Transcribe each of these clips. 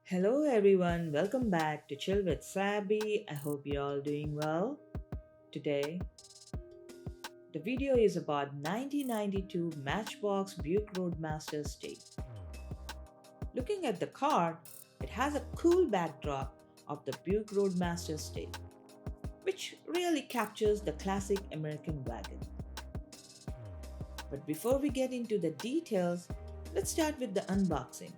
Hello everyone, welcome back to Chill with Sabi. I hope you're all doing well. Today, the video is about 1992 Matchbox Buick Roadmaster Estate. Looking at the car, it has a cool backdrop of the Buick Roadmaster Estate, which really captures the classic American wagon. But before we get into the details, let's start with the unboxing.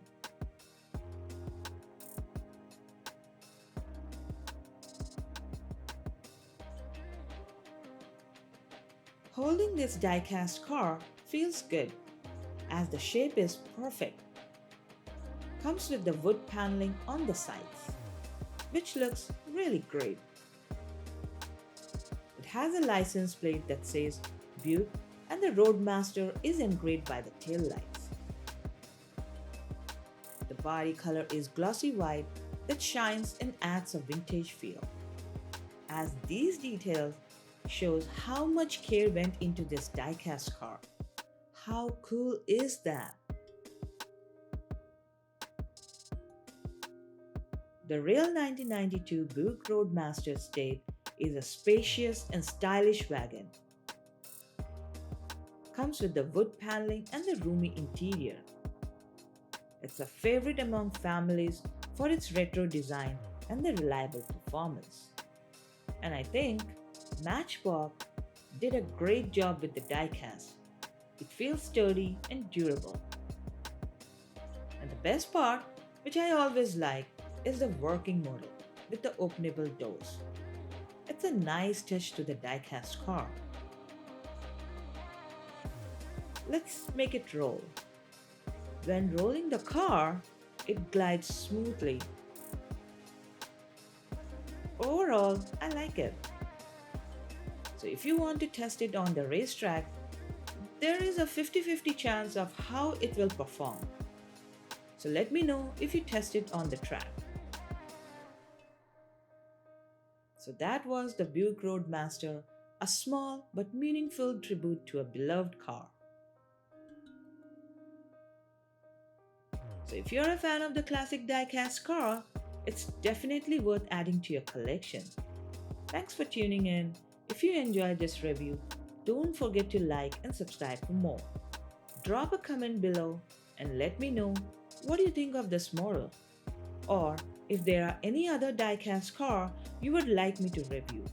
Holding this diecast car feels good as the shape is perfect. Comes with the wood paneling on the sides, which looks really great. It has a license plate that says Buick and the Roadmaster is engraved by the tail lights. The body color is glossy white that shines and adds a vintage feel. As these details shows how much care went into this diecast car. How cool is that? The real 1992 Buick Roadmaster Estate is a spacious and stylish wagon. Comes with the wood paneling and the roomy interior. It's a favorite among families for its retro design and the reliable performance. And I think Matchbox did a great job with the diecast. It feels sturdy and durable. And the best part, which I always like, is the working model with the openable doors. It's a nice touch to the diecast car. Let's make it roll. When rolling the car, it glides smoothly. Overall, I like it. So if you want to test it on the racetrack, there is a 50-50 chance of how it will perform. So let me know if you test it on the track. So that was the Buick Roadmaster, a small but meaningful tribute to a beloved car. So if you're a fan of the classic diecast car, it's definitely worth adding to your collection. Thanks for tuning in. If you enjoyed this review, don't forget to like and subscribe for more. Drop a comment below and let me know what you think of this model, or if there are any other diecast car you would like me to review.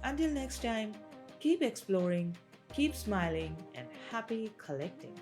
Until next time, keep exploring, keep smiling, and happy collecting.